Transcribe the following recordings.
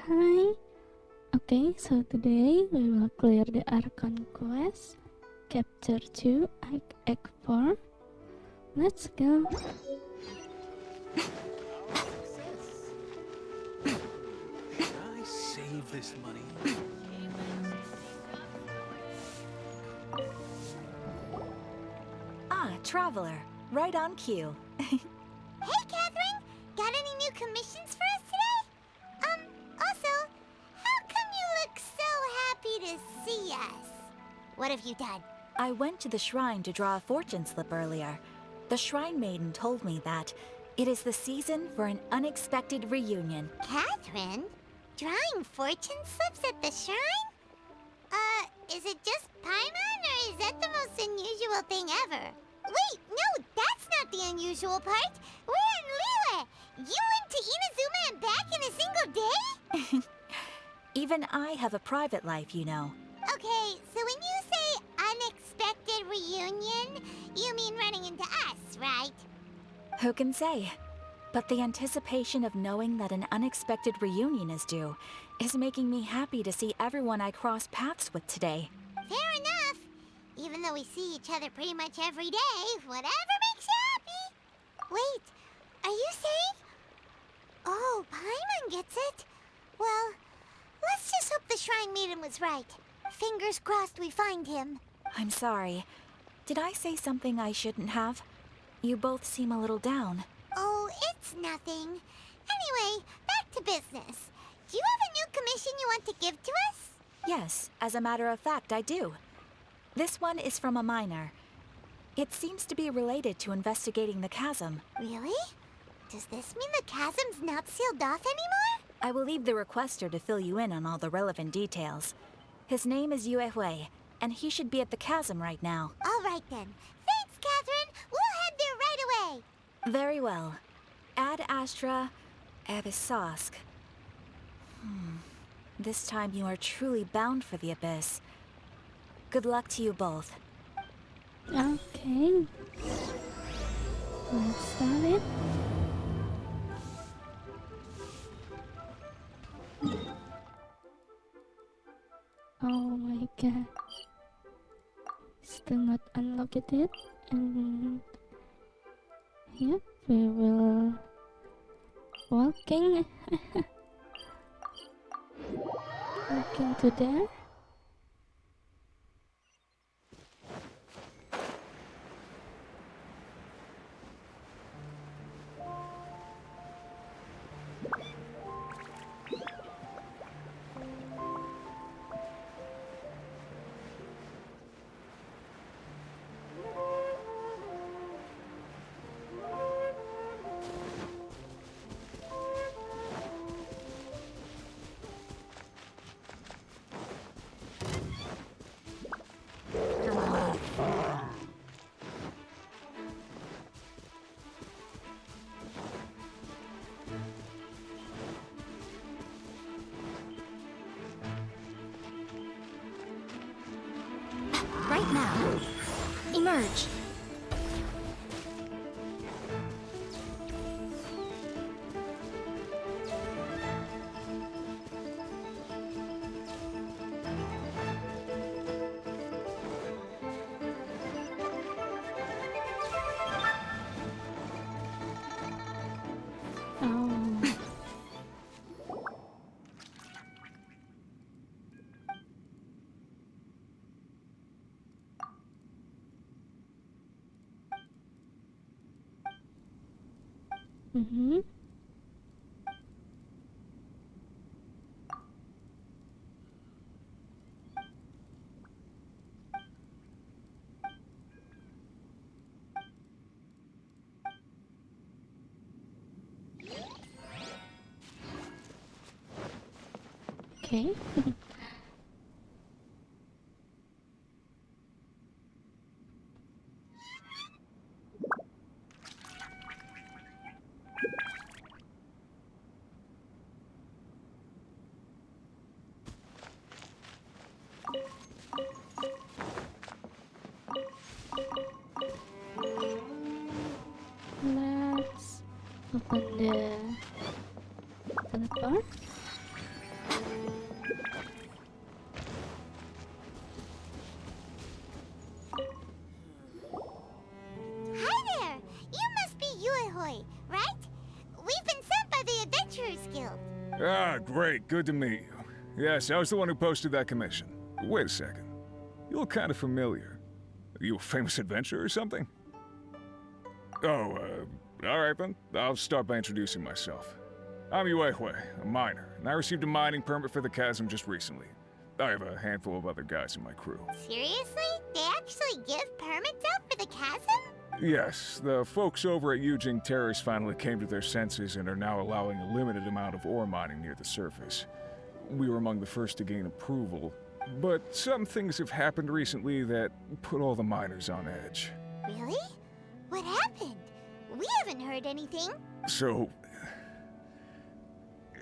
Hi. Okay, so today we will clear the Archon quest, Chapter 2, Act 4. Let's go. I save this money. Ah, Traveler. Right on cue. Hey, Katheryne! Got any new commissions for us today? Also, how come you look so happy to see us? What have you done? I went to the shrine to draw a fortune slip earlier. The shrine maiden told me that it is the season for an unexpected reunion. Katheryne? Drawing fortune slips at the shrine? Is it just Paimon, or is that the most unusual thing ever? Wait, no, that's not the unusual part. We're in Liyue. You went to Inazuma and back in a single day? Even I have a private life, you know. Okay, so when you say unexpected reunion, you mean running into us, right? Who can say? But the anticipation of knowing that an unexpected reunion is due is making me happy to see everyone I cross paths with today. Fair enough. Even though we see each other pretty much every day, whatever makes you happy. Wait, are you saying? Oh, Paimon gets it. Well, let's just hope the Shrine Maiden was right. Fingers crossed we find him. I'm sorry. Did I say something I shouldn't have? You both seem a little down. Oh, it's nothing. Anyway, back to business. Do you have a new commission you want to give to us? Yes, as a matter of fact, I do. This one is from a miner. It seems to be related to investigating the chasm. Really? Does this mean the chasm's not sealed off anymore? I will leave the requester to fill you in on all the relevant details. His name is Yue Hui, and he should be at the chasm right now. All right then. Thanks, Katheryne. We'll head there right away. Very well. Ad Astra Abyssosk. This time you are truly bound for the abyss. Good luck to you both. Okay. Let's start it. Oh my god. Still not unlocked it. And yep, we will walking walking to there. Right now. Emerge. Oh. Mm-hmm. Okay. Let's open the teleport. Ah, great. Good to meet you. Yes, I was the one who posted that commission. Wait a second. You look kind of familiar. Are you a famous adventurer or something? Oh, alright then. I'll start by introducing myself. I'm Yue, a miner, and I received a mining permit for the Chasm just recently. I have a handful of other guys in my crew. Seriously? They actually give permits out for the chasm? Yes, the folks over at Yujing Terrace finally came to their senses and are now allowing a limited amount of ore mining near the surface. We were among the first to gain approval, but some things have happened recently that put all the miners on edge. Really? What happened? We haven't heard anything. So,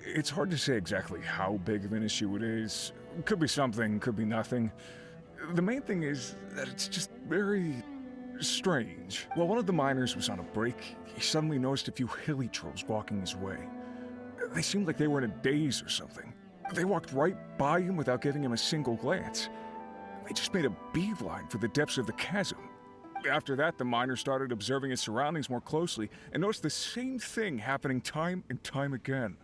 it's hard to say exactly how big of an issue it is. Could be something, could be nothing. The main thing is that it's just very strange. While one of the miners was on a break, he suddenly noticed a few hilichurls walking his way. They seemed like they were in a daze or something. They walked right by him without giving him a single glance. They just made a beeline for the depths of the chasm. After that, the miner started observing his surroundings more closely and noticed the same thing happening time and time again.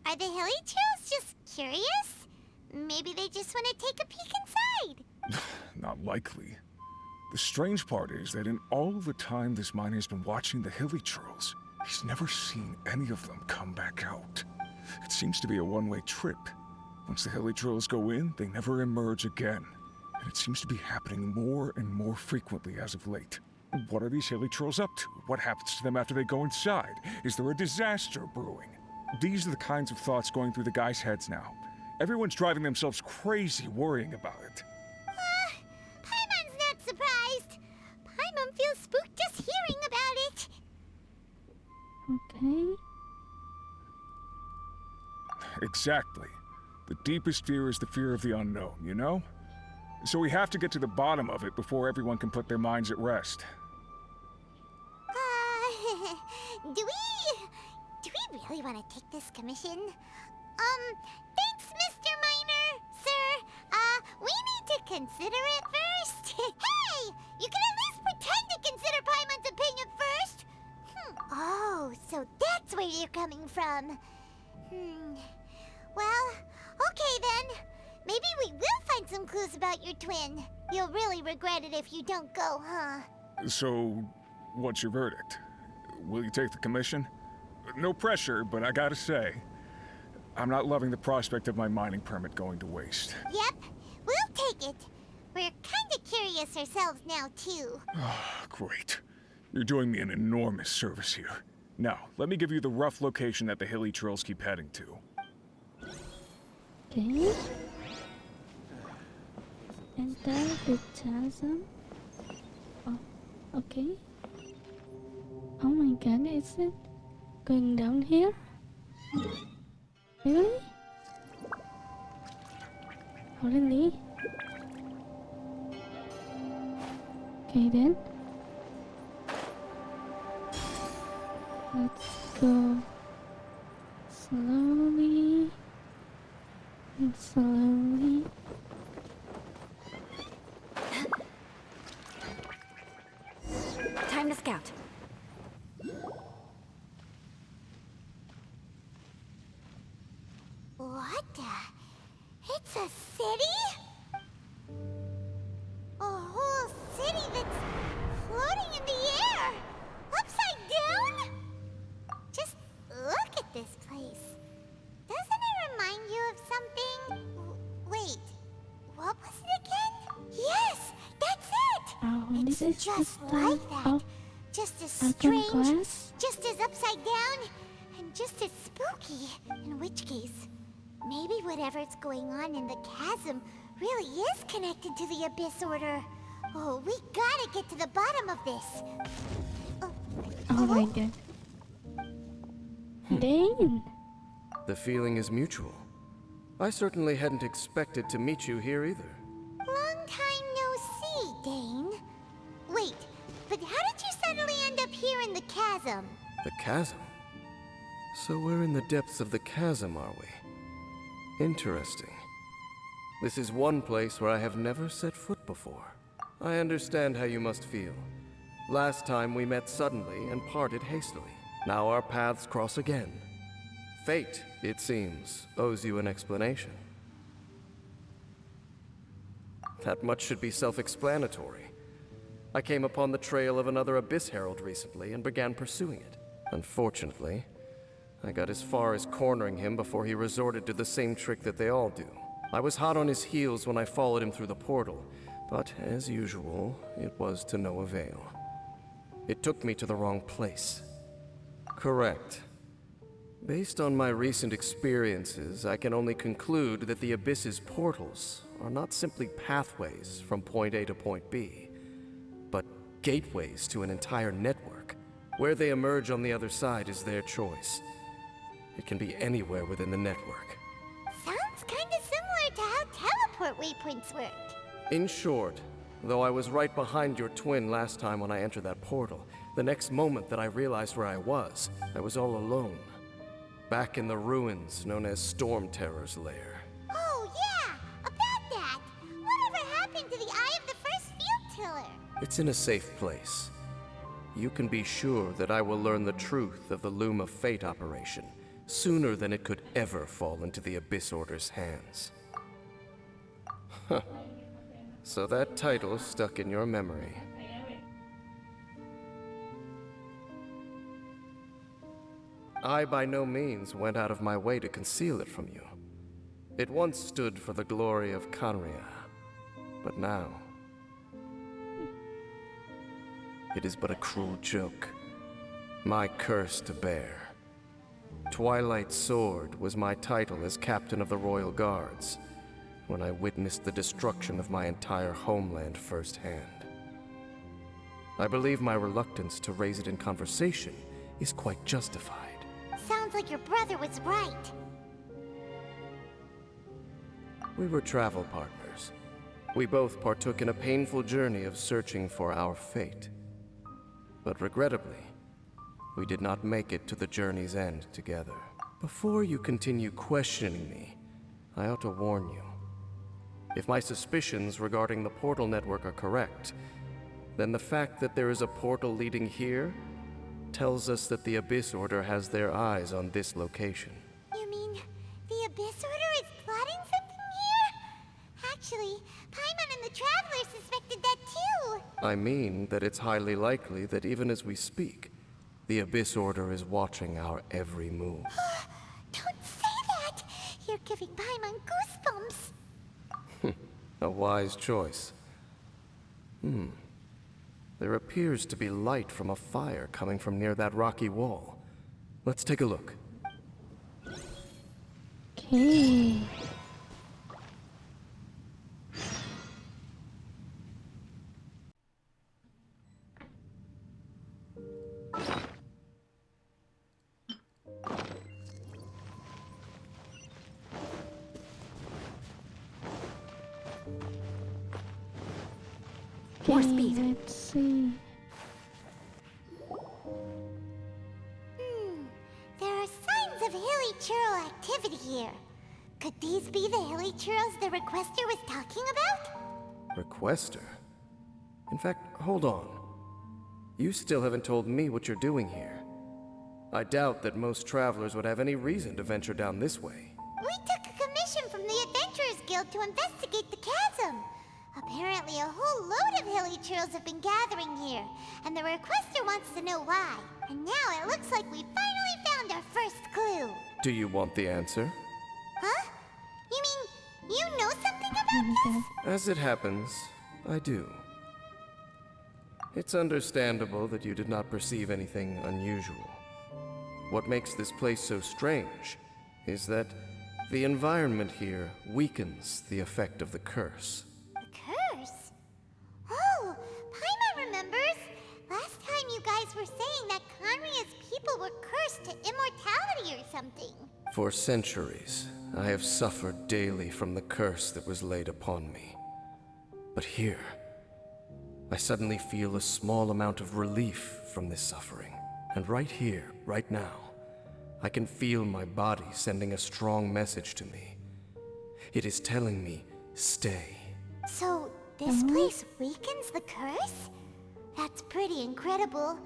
Are the hilichurls just curious? Maybe they just want to take a peek inside. Not likely. The strange part is that in all the time this miner's been watching the hilichurls, he's never seen any of them come back out. It seems to be a one-way trip. Once the hilichurls go in, they never emerge again. And it seems to be happening more and more frequently as of late. What are these hilichurls up to? What happens to them after they go inside? Is there a disaster brewing? These are the kinds of thoughts going through the guys' heads now. Everyone's driving themselves crazy worrying about it. Paimon's not surprised. Paimon feels spooked just hearing about it. Okay. Exactly. The deepest fear is the fear of the unknown, you know? So we have to get to the bottom of it before everyone can put their minds at rest. Do we really want to take this commission? Thanks, Mr. Miner, sir. We need to consider it first. Hey! You can at least pretend to consider Paimon's opinion first. Oh, so that's where you're coming from. Well, okay then. Maybe we will find some clues about your twin. You'll really regret it if you don't go, huh? So, what's your verdict? Will you take the commission? No pressure, but I gotta say, I'm not loving the prospect of my mining permit going to waste. Yep, we'll take it. We're kinda curious ourselves now, too. Great. You're doing me an enormous service here. Now, let me give you the rough location that the hilichurls keep heading to. Okay. Enter the chasm. Oh, okay. Oh my god, is it going down here? Really? Oh, really? Okay then. Let's go slowly and slowly. Time to scout. What the? It's a city? A whole city that's floating in the air! Upside down? Just look at this place. Doesn't it remind you of something? Wait, what was it again? Yes, that's it! Oh, It's this is just the like start that. of Just as Archon strange, class. just as upside down, and just as spooky. In which case, maybe whatever's going on in the chasm really is connected to the Abyss Order. Oh, we gotta get to the bottom of this. Oh my god. Dane! The feeling is mutual. I certainly hadn't expected to meet you here either. Long time no see, Dane. Wait, but how did you suddenly end up here in the chasm? The chasm? So we're in the depths of the chasm, are we? Interesting. This is one place where I have never set foot before. I understand how you must feel. Last time we met suddenly and parted hastily. Now our paths cross again. fate, it seems, owes you an explanation. That much should be self-explanatory. I came upon the trail of another Abyss Herald recently and began pursuing it. Unfortunately, I got as far as cornering him before he resorted to the same trick that they all do. I was hot on his heels when I followed him through the portal, but as usual, it was to no avail. It took me to the wrong place. Correct. Based on my recent experiences, I can only conclude that the Abyss's portals are not simply pathways from point A to point B, but gateways to an entire network. Where they emerge on the other side is their choice. It can be anywhere within the network. Sounds kinda similar to how teleport waypoints work. In short, though I was right behind your twin last time when I entered that portal, the next moment that I realized where I was all alone. Back in the ruins known as Storm Terror's lair. Oh yeah, about that. Whatever happened to the Eye of the First Field Tiller? It's in a safe place. You can be sure that I will learn the truth of the Loom of Fate operation sooner than it could ever fall into the Abyss Order's hands. Huh. So that title stuck in your memory. I by no means went out of my way to conceal it from you. It once stood for the glory of Katheryne, but now it is but a cruel joke. My curse to bear. Twilight Sword was my title as captain of the Royal Guards when I witnessed the destruction of my entire homeland firsthand. I believe my reluctance to raise it in conversation is quite justified. Sounds like your brother was right. We were travel partners. We both partook in a painful journey of searching for our fate. But regrettably, we did not make it to the journey's end together. Before you continue questioning me, I ought to warn you. If my suspicions regarding the portal network are correct, then the fact that there is a portal leading here tells us that the Abyss Order has their eyes on this location. You mean the Abyss Order is plotting something here? Actually, Paimon and the Traveler suspected that too. I mean that it's highly likely that even as we speak, the Abyss Order is watching our every move. Don't say that! You're giving Paimon goosebumps. A wise choice. There appears to be light from a fire coming from near that rocky wall. Let's take a look. Okay. More speed. Let's see. There are signs of hilichurl activity here. Could these be the hilichurls the Requester was talking about? Requester? In fact, hold on. You still haven't told me what you're doing here. I doubt that most travelers would have any reason to venture down this way. We took a commission from the Adventurers Guild to investigate the chasm. Apparently a whole load of hilichurls have been gathering here, and the Requester wants to know why. And now it looks like we finally found our first clue. Do you want the answer? Huh? You mean you know something about this? As it happens, I do. It's understandable that you did not perceive anything unusual. What makes this place so strange is that the environment here weakens the effect of the curse. The curse? Oh, Paimon remembers. Last time you guys were saying that Katheryne's people were cursed to immortality or something. For centuries, I have suffered daily from the curse that was laid upon me. But here, I suddenly feel a small amount of relief from this suffering. And right here, right now, I can feel my body sending a strong message to me. It is telling me, stay. So, this place weakens the curse? That's pretty incredible.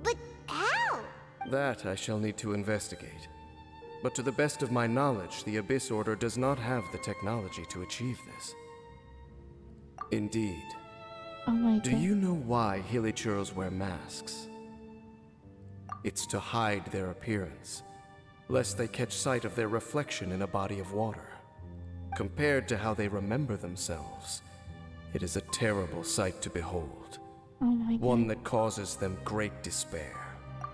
But how? That I shall need to investigate. But to the best of my knowledge, the Abyss Order does not have the technology to achieve this. Indeed. Oh my Do god. you know why hilichurls wear masks? It's to hide their appearance, lest they catch sight of their reflection in a body of water. Compared to how they remember themselves, it is a terrible sight to behold. Oh my god. One that causes them great despair.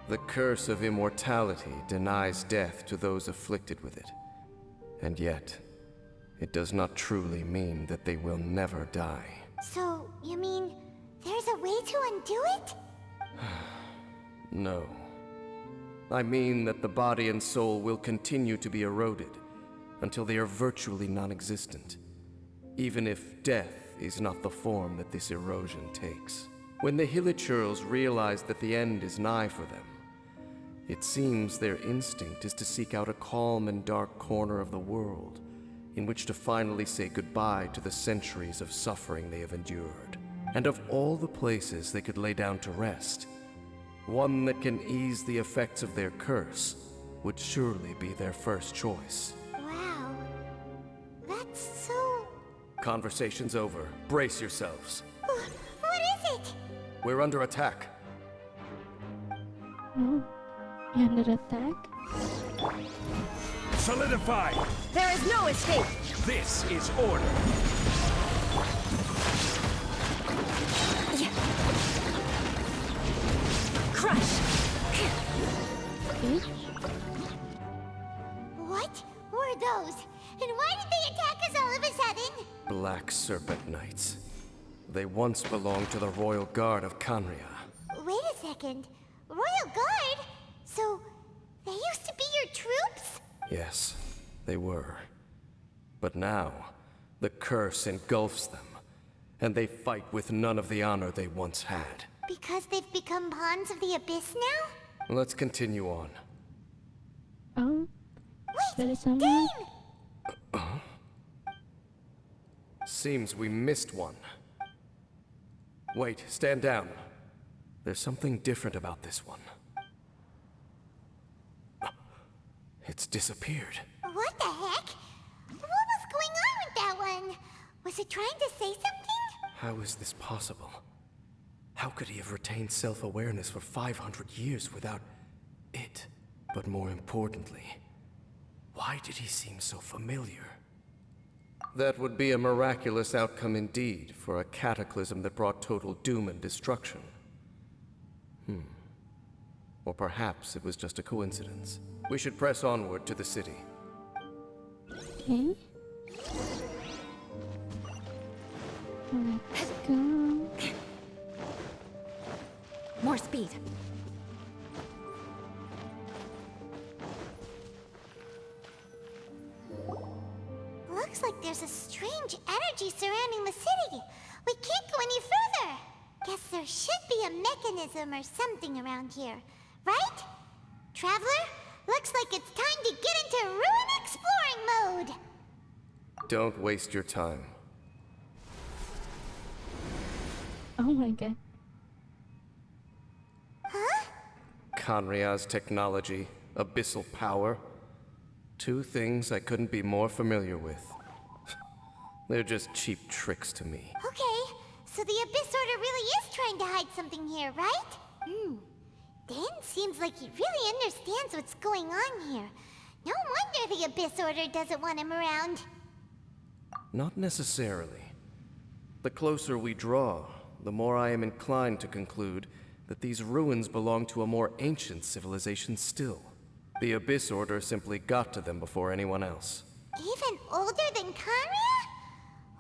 The curse of immortality denies death to those afflicted with it. And yet, it does not truly mean that they will never die. So, you mean there's a way to undo it? No. I mean that the body and soul will continue to be eroded until they are virtually non-existent, even if death is not the form that this erosion takes. When the hilichurls realize that the end is nigh for them, it seems their instinct is to seek out a calm and dark corner of the world in which to finally say goodbye to the centuries of suffering they have endured. And of all the places they could lay down to rest, one that can ease the effects of their curse would surely be their first choice. Wow. That's so... Conversation's over. Brace yourselves. What is it? We're under attack. Oh. You're under attack? Solidify! There is no escape! This is order. Crush! Okay. What were those? And why did they attack us all of a sudden? Black Serpent Knights. They once belonged to the Royal Guard of Katheryne. Wait a second. Royal Guard? So, they used to be your troops? Yes, they were. But now, the curse engulfs them, and they fight with none of the honor they once had. Because they've become pawns of the Abyss now? Let's continue on. Oh. There is Wait, someone. Dane! Seems we missed one. Wait, stand down. There's something different about this one. It's disappeared. What the heck? What was going on with that one? Was it trying to say something? How is this possible? How could he have retained self-awareness for 500 years without it? But more importantly, why did he seem so familiar? That would be a miraculous outcome indeed for a cataclysm that brought total doom and destruction. Or perhaps it was just a coincidence. We should press onward to the city. Okay. Let's go. More speed. Looks like there's a strange energy surrounding the city. We can't go any further. Guess there should be a mechanism or something around here, right? Traveler, looks like it's time to get into ruin exploring mode. Don't waste your time. Oh my god. Huh? Katheryne's technology, abyssal power. Two things I couldn't be more familiar with. They're just cheap tricks to me. Okay, so the Abyss Order really is trying to hide something here, right? Dan seems like he really understands what's going on here. No wonder the Abyss Order doesn't want him around. Not necessarily. The closer we draw, the more I am inclined to conclude that these ruins belong to a more ancient civilization still. The Abyss Order simply got to them before anyone else. Even older than Karia?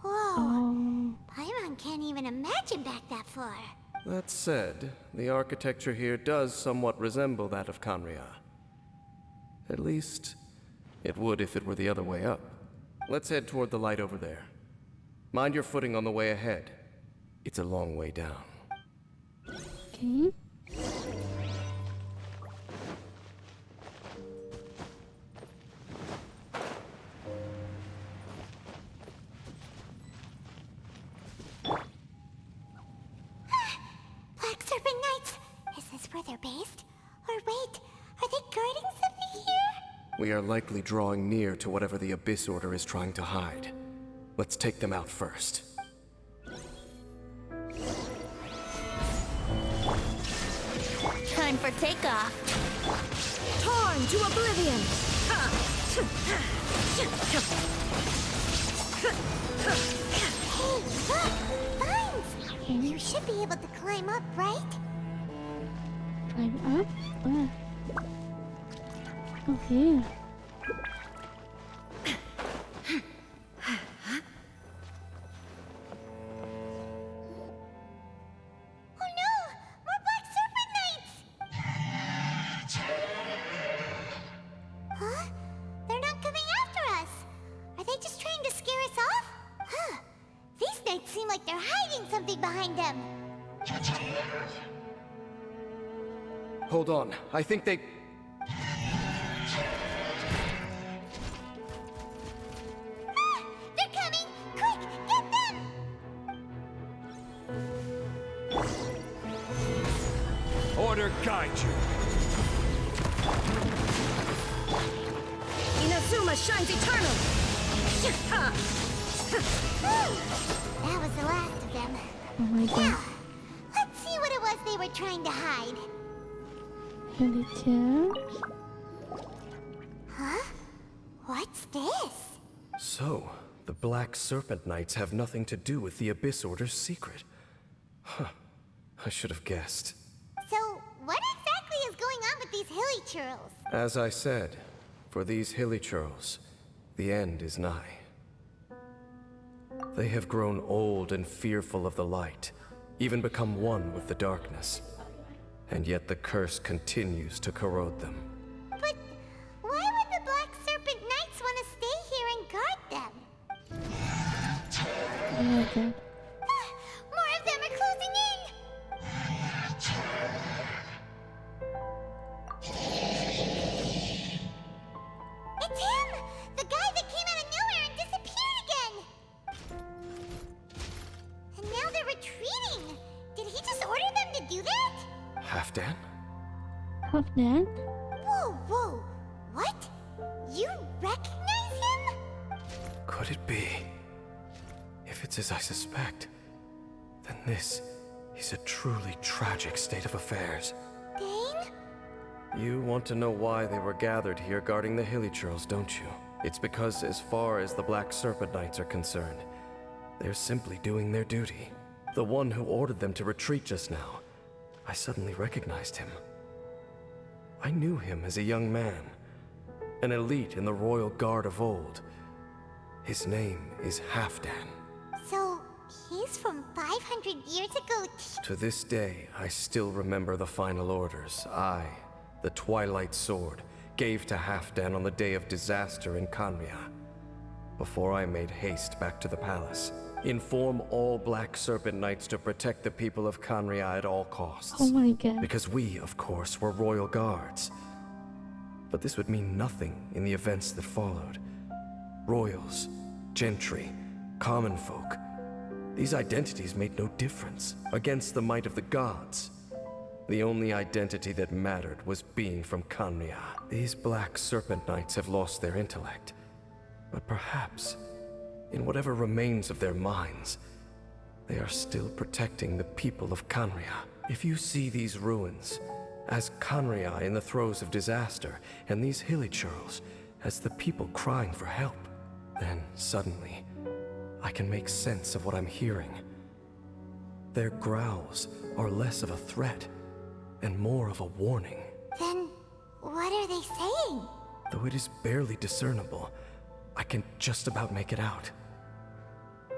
Whoa. Oh. Paimon can't even imagine back that far. That said, the architecture here does somewhat resemble that of Katheryne. At least, it would if it were the other way up. Let's head toward the light over there. Mind your footing on the way ahead. It's a long way down. Okay. Black Serpent Knights! Is this where they're based? Or wait, are they guarding something here? We are likely drawing near to whatever the Abyss Order is trying to hide. Let's take them out first. Time for takeoff. Torn to oblivion! Hey, look! Vines! You should be able to climb up, right? Climb up? Where? Oh, here. Oh no! More Black Serpent Knights! Huh? They're not coming after us! Are they just trying to scare us off? Huh. These knights seem like they're hiding something behind them. Hold on, I think they... Ah! They're coming! Quick, get them! Order guide you. Inazuma shines eternal! That was the last of them. Oh my god. Now, let's see what it was they were trying to hide. Hilichurl? Huh? What's this? So, the Black Serpent Knights have nothing to do with the Abyss Order's secret. Huh. I should have guessed. So, what exactly is going on with these hilichurls? As I said, for these hilichurls, the end is nigh. They have grown old and fearful of the light, even become one with the darkness. And yet the curse continues to corrode them. But why would the Black Serpent Knights want to stay here and guard them? Oh my god. Ah, more of them are closing in! It's him! The guy that came out of nowhere and disappeared again! And now they're retreating! Did he just order them to do that? Halfdan? Halfdan? Whoa, whoa! What? You recognize him? Could it be? If it's as I suspect, then this is a truly tragic state of affairs. Dane? You want to know why they were gathered here guarding the hilichurls, don't you? It's because as far as the Black Serpent Knights are concerned, they're simply doing their duty. The one who ordered them to retreat just now, I suddenly recognized him. I knew him as a young man, an elite in the royal guard of old. His name is Halfdan. So, he's from 500 years ago To this day, I still remember the final orders I, the Twilight Sword, gave to Halfdan on the day of disaster in Khaenri'ah. Before I made haste back to the palace, inform all Black Serpent Knights to protect the people of Khaenri'ah at all costs. Oh my god. Because we, of course, were royal guards. But this would mean nothing in the events that followed. Royals, gentry, common folk. These identities made no difference against the might of the gods. The only identity that mattered was being from Khaenri'ah. These Black Serpent Knights have lost their intellect. But perhaps, in whatever remains of their minds, they are still protecting the people of Khaenri'ah. If you see these ruins as Khaenri'ah in the throes of disaster, and these hilichurls as the people crying for help, then suddenly, I can make sense of what I'm hearing. Their growls are less of a threat and more of a warning. Then, what are they saying? Though it is barely discernible, I can just about make it out.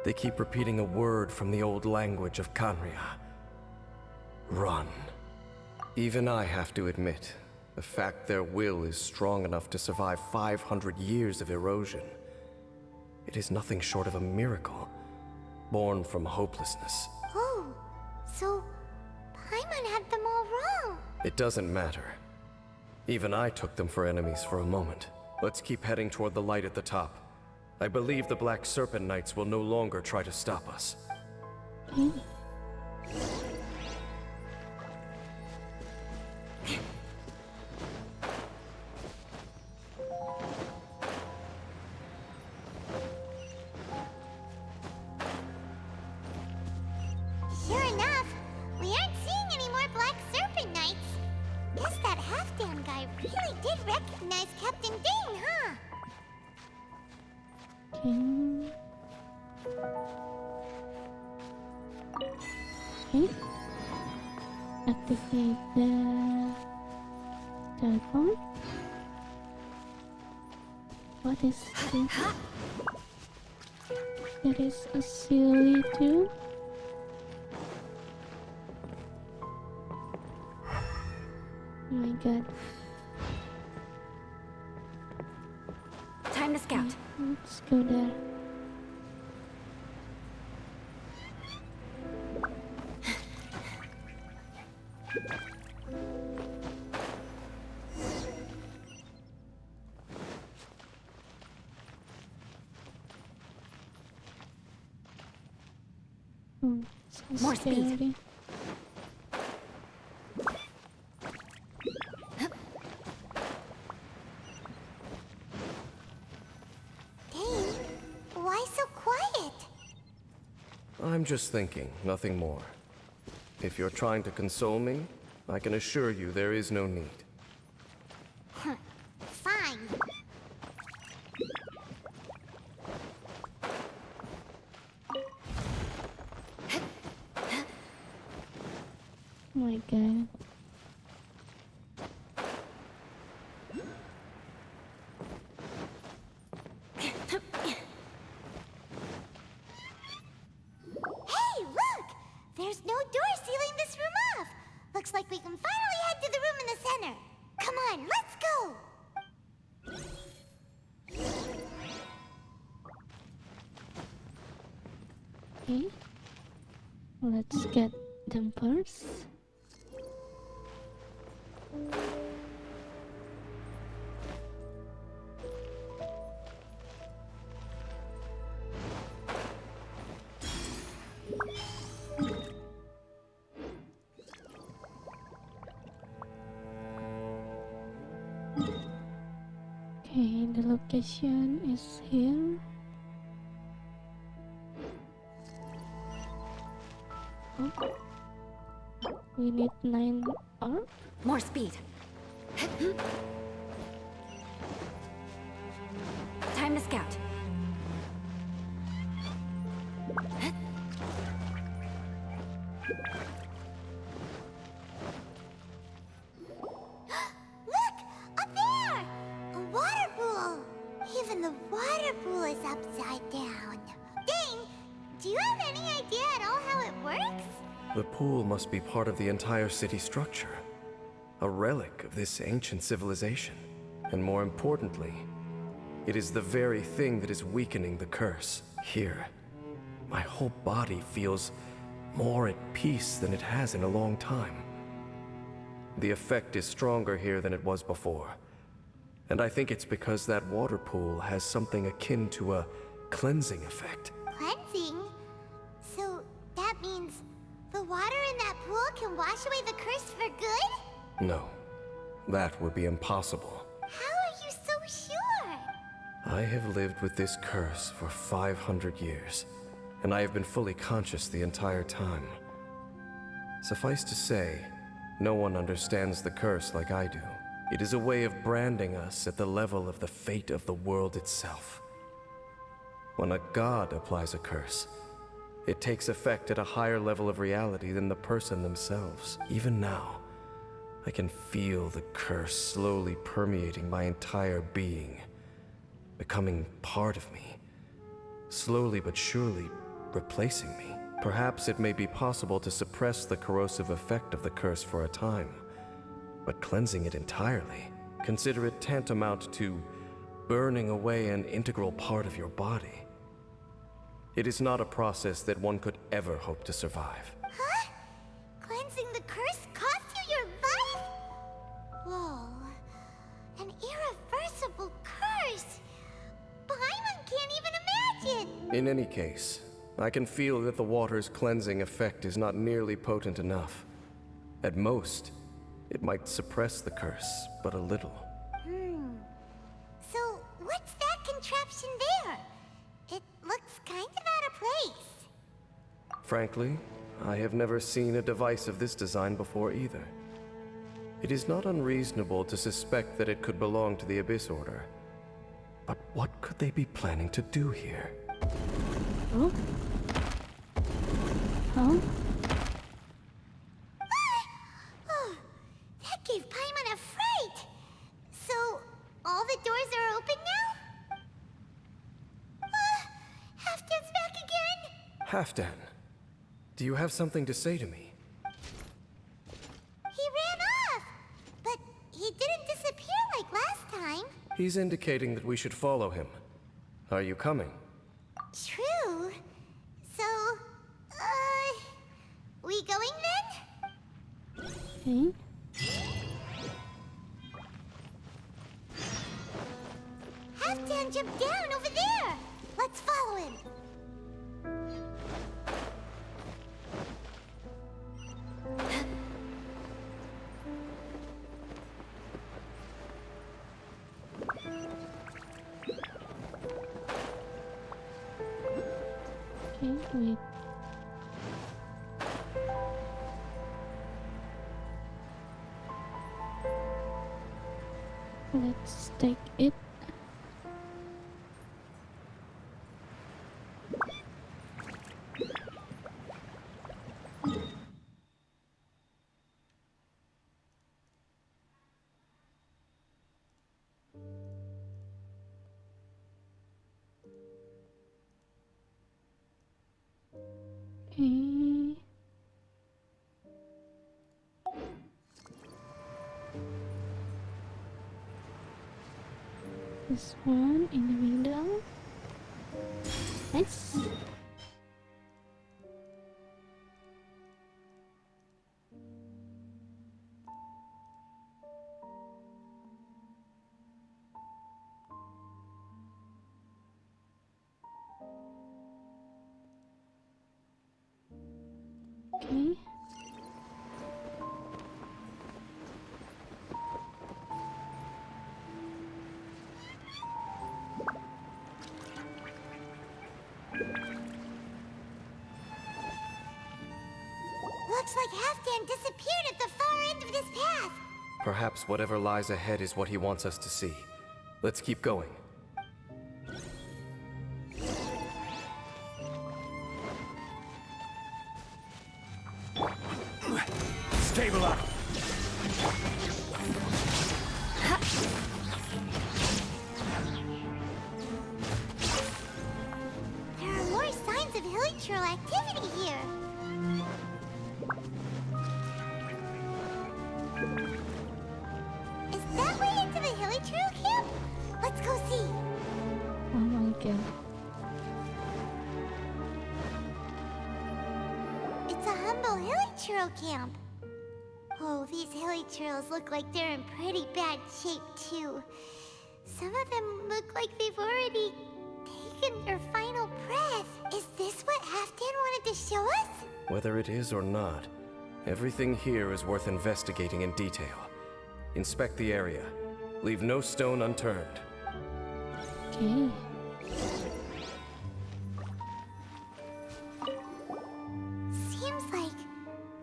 They keep repeating a word from the old language of Khaenri'ah. Run. Even I have to admit, the fact their will is strong enough to survive 500 years of erosion. It is nothing short of a miracle, born from hopelessness. Oh, so Paimon had them all wrong. It doesn't matter. Even I took them for enemies for a moment. Let's keep heading toward the light at the top. I believe the Black Serpent Knights will no longer try to stop us. Okay. Okay. Okay. Activate the teleport. What is this? There is a silly too. Oh my god. Time to scout. Let's go there. So More speed. scary. Dane, why so quiet? I'm just thinking, nothing more. If you're trying to console me, I can assure you there is no need. Fine. Oh my god. Hey, look! There's no door sealing this room off. Looks like we can finally head to the room in the center. Come on, let's go! Okay. Let's get them first. Okay, the location is here. Oh. We need 9 orb. More speed. Time to scout. Look! Up there! A water pool! Even the water pool is upside down. Dane, do you have any idea at all how it works? The pool must be part of the entire city structure. A relic of this ancient civilization. And more importantly, it is the very thing that is weakening the curse. Here, my whole body feels more at peace than it has in a long time. The effect is stronger here than it was before. And I think it's because that water pool has something akin to a cleansing effect. Cleansing? So that means the water in that pool can wash away the curse for good? No, that would be impossible. How are you so sure? I have lived with this curse for 500 years, and I have been fully conscious the entire time. Suffice to say, no one understands the curse like I do. It is a way of branding us at the level of the fate of the world itself. When a god applies a curse, it takes effect at a higher level of reality than the person themselves. Even now, I can feel the curse slowly permeating my entire being, becoming part of me, slowly but surely replacing me. Perhaps it may be possible to suppress the corrosive effect of the curse for a time, but cleansing it entirely, consider it tantamount to burning away an integral part of your body. It is not a process that one could ever hope to survive. Huh? Cleansing the curse cost you your life? Whoa. An irreversible curse! Paimon can't even imagine! In any case, I can feel that the water's cleansing effect is not nearly potent enough. At most, it might suppress the curse, but a little. So, what's that contraption there? It looks kind of out of place. Frankly, I have never seen a device of this design before either. It is not unreasonable to suspect that it could belong to the Abyss Order. But what could they be planning to do here? Oh? Huh? Oh, that gave Paimon a fright! So, all the doors are open now? Halfdan's back again! Halfdan, do you have something to say to me? He ran off! But he didn't disappear like last time. He's indicating that we should follow him. Are you coming? True. So, we going then? Okay. Halfdan jumped down over there! Let's follow him! Okay, wait. Let's take it. Okay. This one in the middle. Nice. Okay. Looks like Halfdan disappeared at the far end of this path. Perhaps whatever lies ahead is what he wants us to see. Let's keep going. Stable up! There are more signs of hilichurl activity here. Is that way into the hilichurl camp? Let's go see. Oh my god. It's a humble hilichurl camp. Oh, these hilichurls look like they're in pretty bad shape too. Some of them look like they've already taken their final breath. Is this what Halfdan wanted to show us? Whether it is or not, everything here is worth investigating in detail. Inspect the area. Leave no stone unturned. Okay. Seems like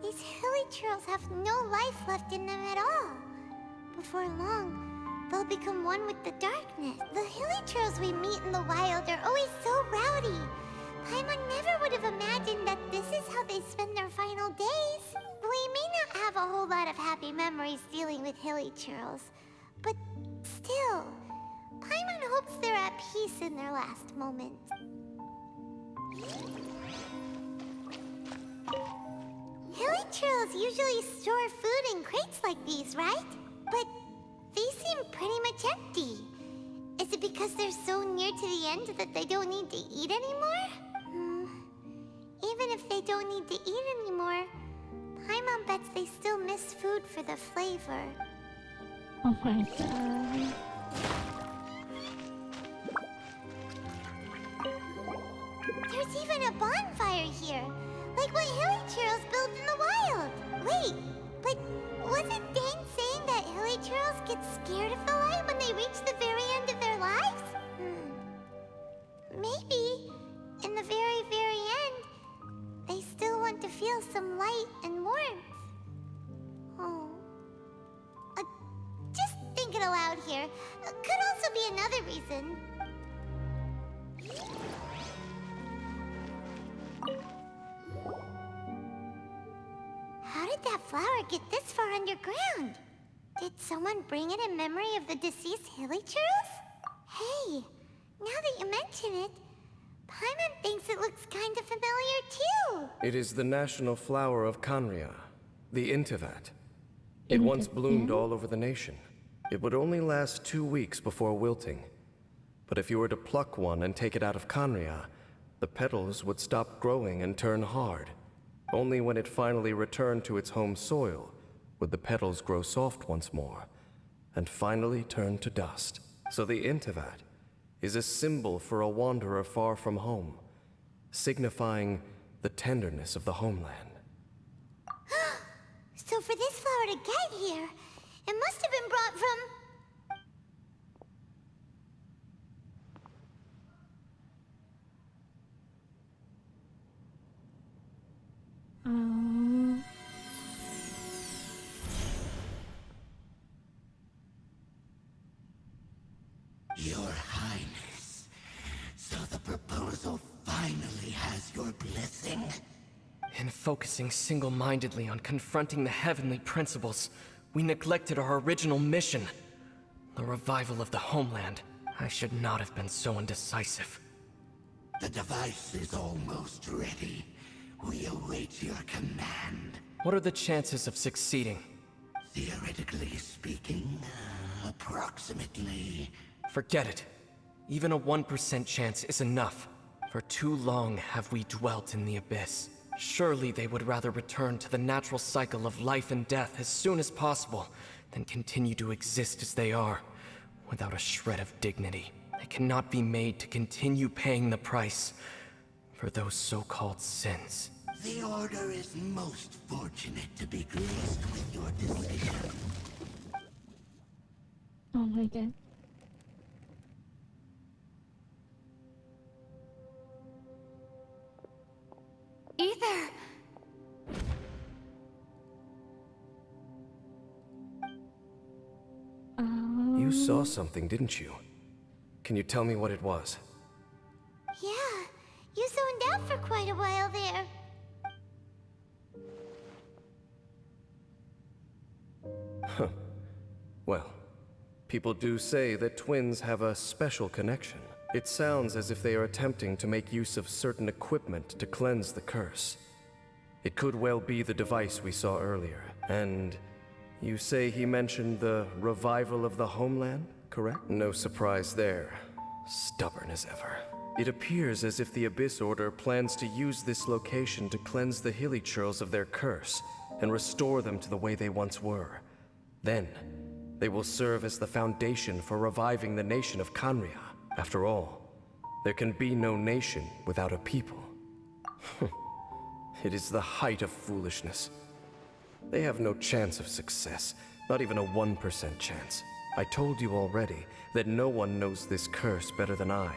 these hilichurls have no life left in them at all. Before long, they'll become one with the darkness. The hilichurls we meet in the wild are always so rowdy. Paimon never would have imagined that this is how they spend their final days. We may not have a whole lot of happy memories dealing with hilichurls, but still, Paimon hopes they're at peace in their last moments. Hilichurls usually store food in crates like these, right? But these seem pretty much empty. Is it because they're so near to the end that they don't need to eat anymore? Even if they don't need to eat anymore, Paimon bets they still miss food for the flavor. Oh my god. There's even a bonfire here, like what hilichurls build in the wild. Wait, but wasn't Dane saying that hilichurls get scared of the light when they reach the very end of their lives? Maybe, in the very, very end, they still want to feel some light and warmth. Oh. Just thinking aloud here. Could also be another reason. that flower get this far underground? Did someone bring it in memory of the deceased hilichurls? Hey, now that you mention it, Paimon thinks it looks kind of familiar too. It is the national flower of Khaenri'ah, the Intivat. It once bloomed all over the nation. It would only last 2 weeks before wilting. But if you were to pluck one and take it out of Khaenri'ah, the petals would stop growing and turn hard. Only when it finally returned to its home soil would the petals grow soft once more, and finally turn to dust. So the Intivat is a symbol for a wanderer far from home, signifying the tenderness of the homeland. So for this flower to get here, it must have been brought from... Your Highness, so the proposal finally has your blessing? In focusing single-mindedly on confronting the heavenly principles, we neglected our original mission. The revival of the homeland. I should not have been so indecisive. The device is almost ready. We await your command. What are the chances of succeeding? Theoretically speaking, approximately. Forget it. Even a 1% chance is enough. For too long have we dwelt in the abyss. Surely they would rather return to the natural cycle of life and death as soon as possible than continue to exist as they are, without a shred of dignity. They cannot be made to continue paying the price for those so-called sins. The Order is most fortunate to be graced with your decision. Oh my god. Ether! You saw something, didn't you? Can you tell me what it was? Yeah, you zoned out for quite a while there. Well, people do say that twins have a special connection. It sounds as if they are attempting to make use of certain equipment to cleanse the curse. It could well be the device we saw earlier. And you say he mentioned the revival of the homeland, correct? No surprise there. Stubborn as ever. It appears as if the Abyss Order plans to use this location to cleanse the hilichurls of their curse and restore them to the way they once were. Then, they will serve as the foundation for reviving the nation of Khaenri'ah. After all, there can be no nation without a people. It is the height of foolishness. They have no chance of success, not even a 1% chance. I told you already that no one knows this curse better than I,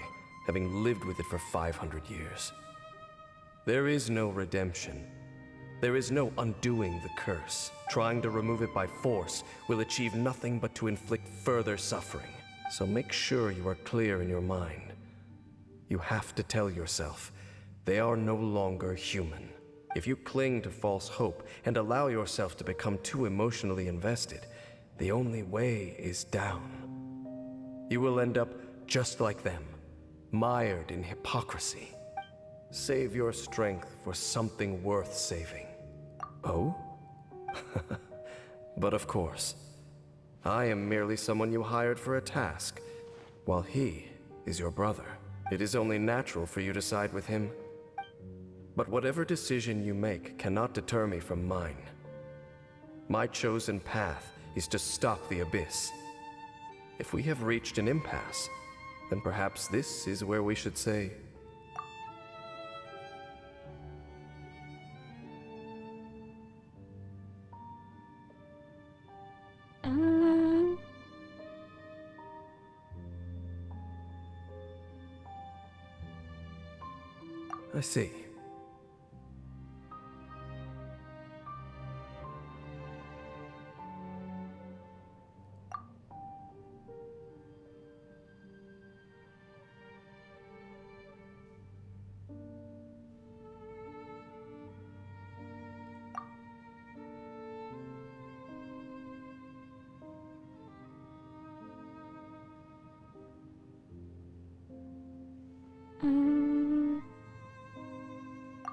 having lived with it for 500 years. There is no redemption. There is no undoing the curse. Trying to remove it by force will achieve nothing but to inflict further suffering. So make sure you are clear in your mind. You have to tell yourself, they are no longer human. If you cling to false hope and allow yourself to become too emotionally invested, the only way is down. You will end up just like them, mired in hypocrisy. Save your strength for something worth saving. Oh? But of course, I am merely someone you hired for a task, while he is your brother. It is only natural for you to side with him. But whatever decision you make cannot deter me from mine. My chosen path is to stop the Abyss. If we have reached an impasse, then perhaps this is where we should say... I see.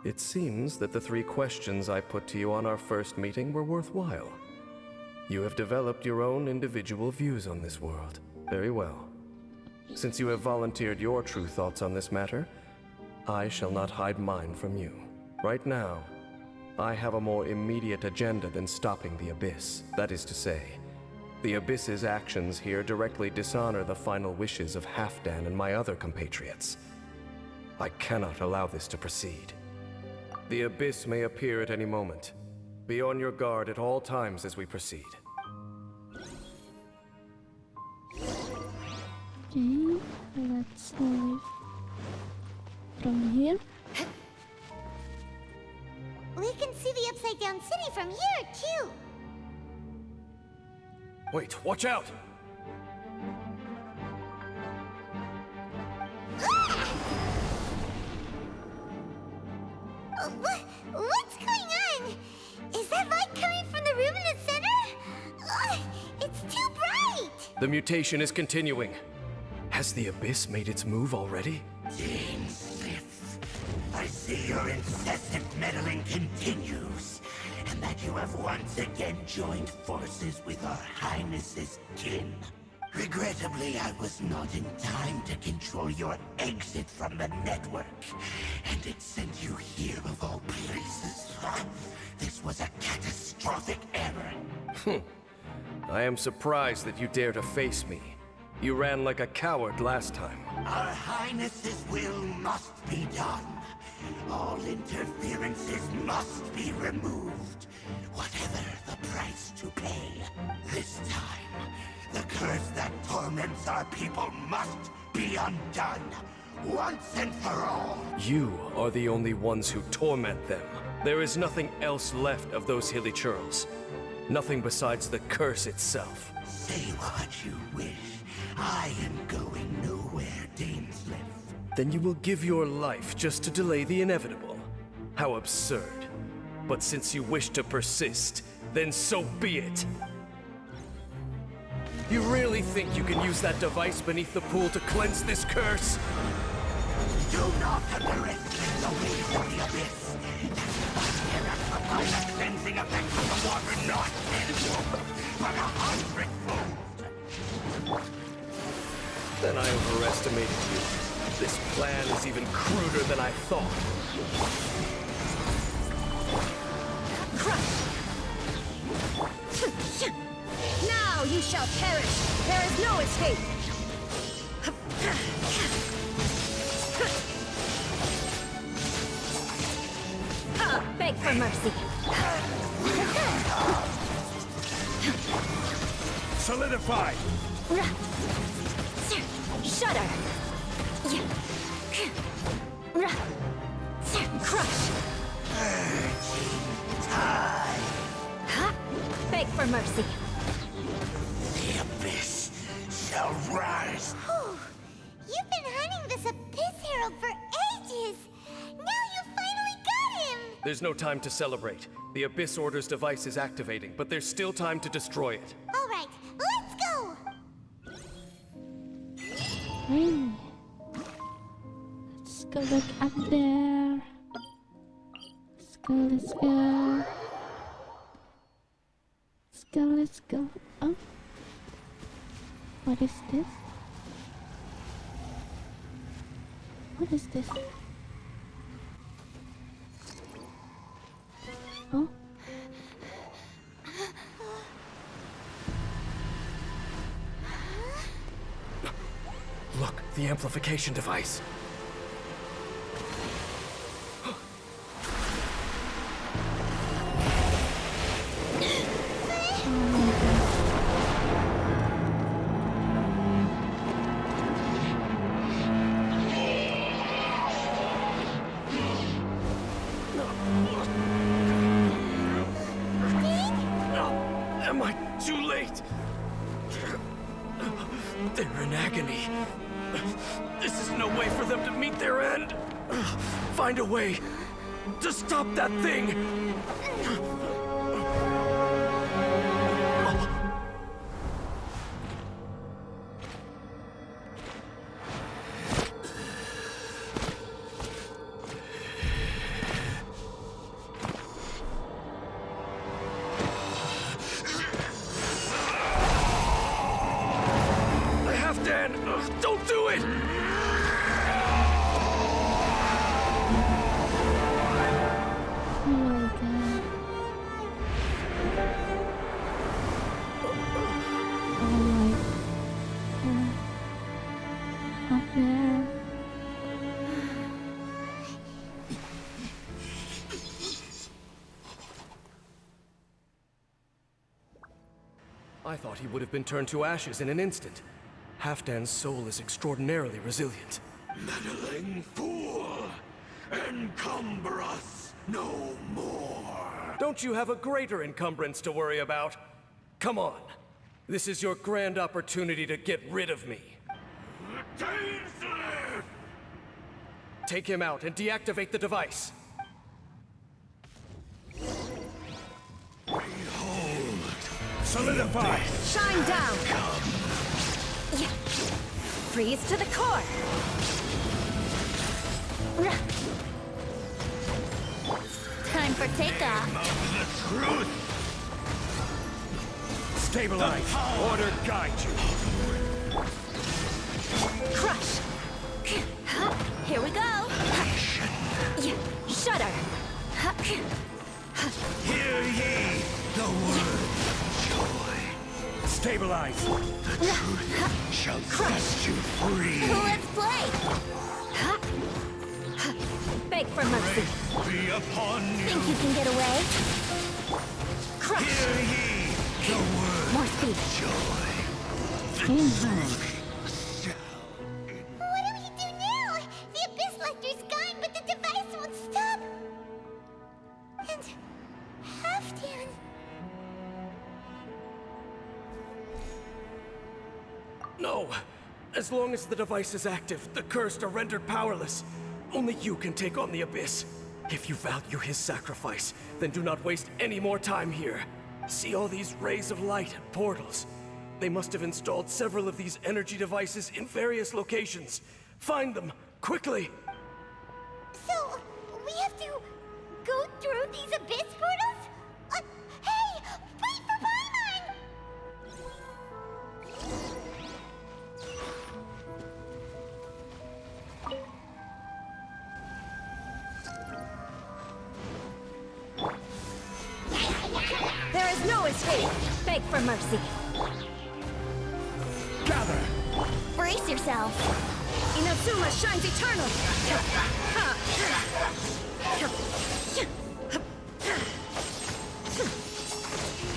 It seems that the 3 questions I put to you on our first meeting were worthwhile. You have developed your own individual views on this world. Very well. Since you have volunteered your true thoughts on this matter, I shall not hide mine from you. Right now, I have a more immediate agenda than stopping the Abyss. That is to say, the Abyss's actions here directly dishonor the final wishes of Halfdan and my other compatriots. I cannot allow this to proceed. The Abyss may appear at any moment. Be on your guard at all times as we proceed. Okay, let's leave from here. We can see the Upside Down City from here, too. Wait, watch out! What's going on? Is that light coming from the room in the center? It's too bright! The mutation is continuing. Has the Abyss made its move already? Dainsleif, I see your incessant meddling continues, and that you have once again joined forces with our Highness's kin. Regrettably, I was not in time to control your exit from the network, and it sent you here of all places. This was a catastrophic error. I am surprised that you dare to face me. You ran like a coward last time. Our Highness's will must be done. All interferences must be removed, whatever the price to pay. This time, the curse that torments our people must be undone, once and for all. You are the only ones who torment them. There is nothing else left of those hilichurls. Nothing besides the curse itself. Say what you wish. I am going nowhere, Dainsleif. Then you will give your life just to delay the inevitable. How absurd. But since you wish to persist, then so be it. You really think you can use that device beneath the pool to cleanse this curse? Do not underestimate the waves of the Abyss. That device cannot supply the cleansing effect of the water not tenfold, but 100-fold. Then I overestimated you. This plan is even cruder than I thought. Crush! Now you shall perish! There is no escape! Beg for mercy! Solidify! Shudder! Crush! Beg for mercy! The Abyss shall rise. Whew. You've been hunting this Abyss Herald for ages. Now you finally got him. There's no time to celebrate. The Abyss Order's device is activating, but there's still time to destroy it. All right, let's go. Let's go back up there. Let's go. Let's go. Oh. What is this? What is this? Oh. Look, the amplification device. Am I too late? They're in agony. This is no way for them to meet their end. Find a way to stop that thing. I thought he would have been turned to ashes in an instant. Halfdan's soul is extraordinarily resilient. Meddling fool! Encumber us no more! Don't you have a greater encumbrance to worry about? Come on. This is your grand opportunity to get rid of me. Dainsleif! Take him out and deactivate the device. Behold! Solidify! Shine down! Yeah. Freeze to the core! Time for takeoff. Of the truth! Stabilize! Order guide you! Crush! Here we go. Yeah. Shudder! Hear ye the word joy! Stabilize! The truth shall set you free! Let's play. Beg for mercy. Be upon you! Think you can get away? Crush! Hear ye the word More speed. joy! The truth shall What do we do now? The Abyss Lector's gone, but the device won't stop. And Halfdan. No! As long as the device is active, the cursed are rendered powerless. Only you can take on the Abyss. If you value his sacrifice, then do not waste any more time here. See all these rays of light and portals? They must have installed several of these energy devices in various locations. Find them, quickly! So, we have to go through these Abyss portals? Hey! Wait for Paimon! There is no escape! Beg for mercy. Gather! Brace yourself. Inazuma shines eternal!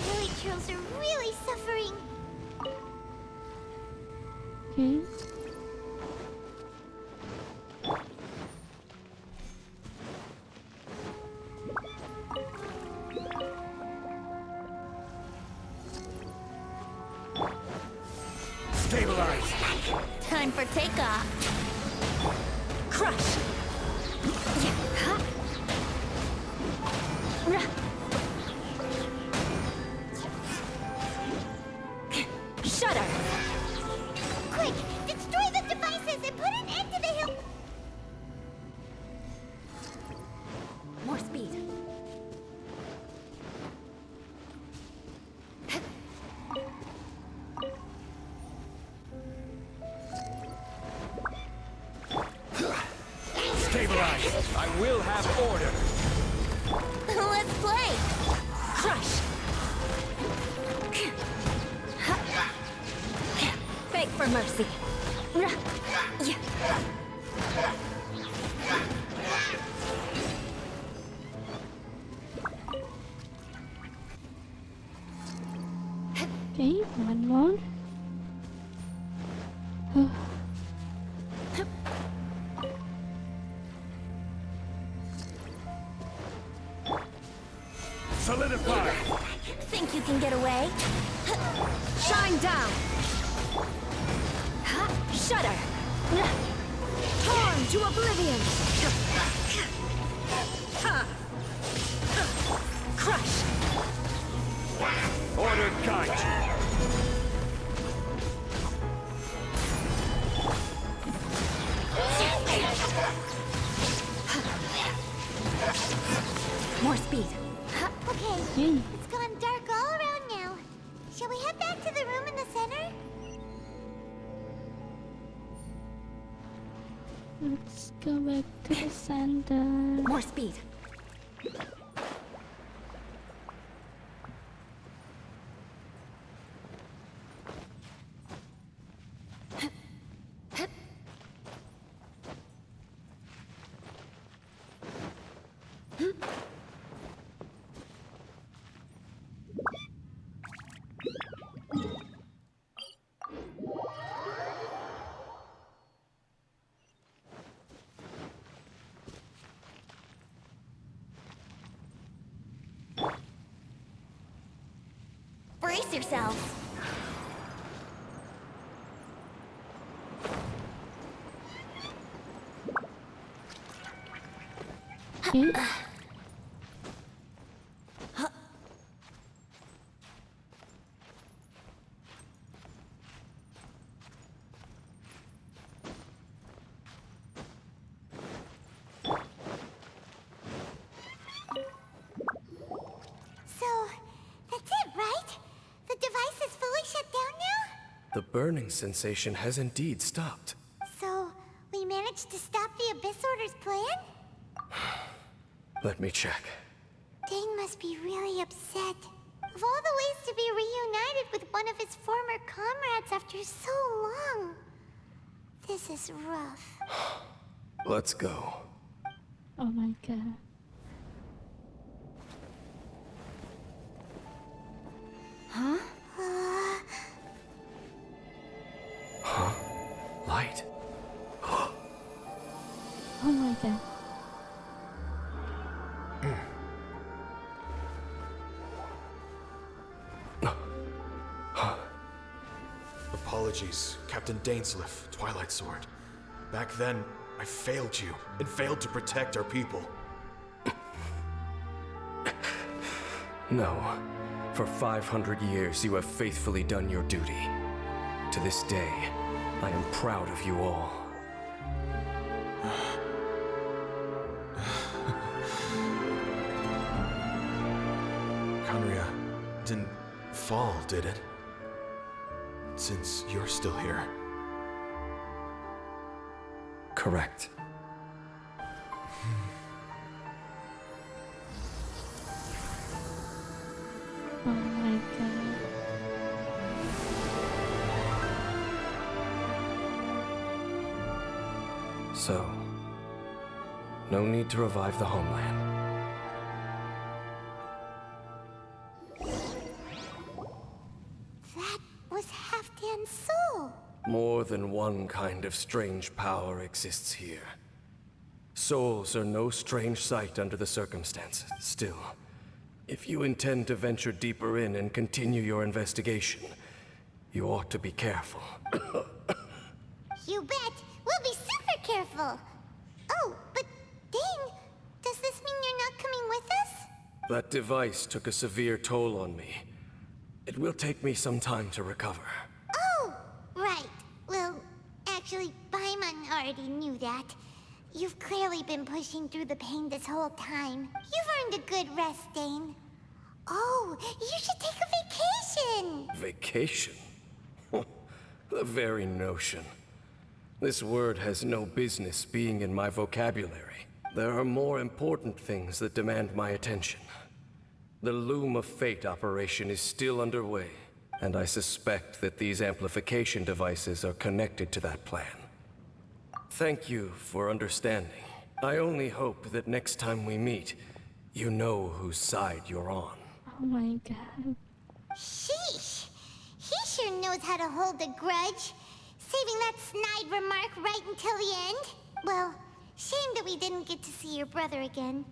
Hilichurls are really suffering. Okay. Stabilize! Time for takeoff. Crush! Shudder! Quick! Destroy the devices and put an end to the hill. More speed. Stabilize! I will have order! Let's play. Crush! Beg for mercy. Okay, one more. Solidify! Think you can get away? Shine down! Shudder! Torn to oblivion! Crush! Order guide you! More speed. Okay, it's gone dark all around now. Shall we head back to the room in the center? Let's go back to the center. More speed. yourselves. Okay. So, that's it, right? The device is fully shut down now? The burning sensation has indeed stopped. So, we managed to stop the Abyss Order's plan? Let me check. Dane must be really upset. Of all the ways to be reunited with one of his former comrades after so long, this is rough. Let's go. Oh my god. Huh? Light. Oh my god. Apologies, Captain Dainsleif, Twilight Sword. Back then, I failed you, and failed to protect our people. No. For 500 years, you have faithfully done your duty. To this day, I am proud of you all. Khaenri'ah didn't fall, did it? Since you're still here. Correct. Oh my god. So, no need to revive the homeland. That was Halfdan's soul. More than one kind of strange power exists here. Souls are no strange sight under the circumstances. Still, if you intend to venture deeper in and continue your investigation, you ought to be careful. You bet. We'll be super careful. Oh, but Dane, does this mean you're not coming with us? That device took a severe toll on me. It will take me some time to recover. Oh, right. Well, actually, Paimon already knew that. You've clearly been pushing through the pain this whole time. You've earned a good rest, Dane. Oh, you should take a vacation! Vacation? The very notion. This word has no business being in my vocabulary. There are more important things that demand my attention. The Loom of Fate operation is still underway, and I suspect that these amplification devices are connected to that plan. Thank you for understanding. I only hope that next time we meet, you know whose side you're on. Oh my god. Sheesh. He sure knows how to hold a grudge. Saving that snide remark right until the end. Well, shame that we didn't get to see your brother again.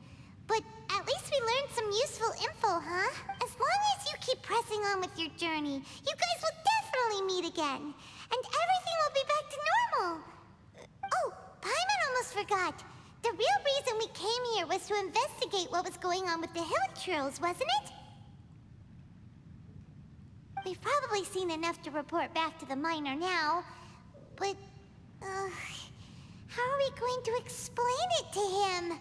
But at least we learned some useful info, huh? As long as you keep pressing on with your journey, you guys will definitely meet again. And everything will be back to normal. Oh, Paimon almost forgot. The real reason we came here was to investigate what was going on with the hilichurls, wasn't it? We've probably seen enough to report back to the miner now, but, how are we going to explain it to him?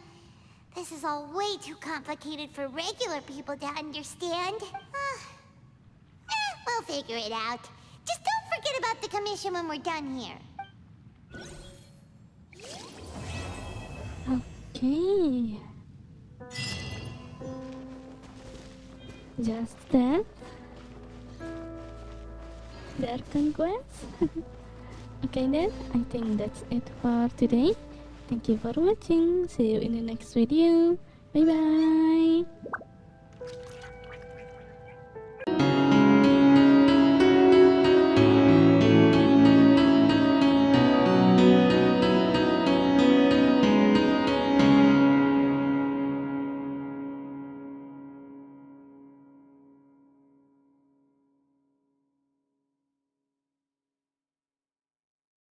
This is all way too complicated for regular people to understand. We'll figure it out. Just don't forget about the commission when we're done here. Okay. Just that. The Archon quest. Okay then, I think that's it for today. Thank you for watching. See you in the next video. Bye bye.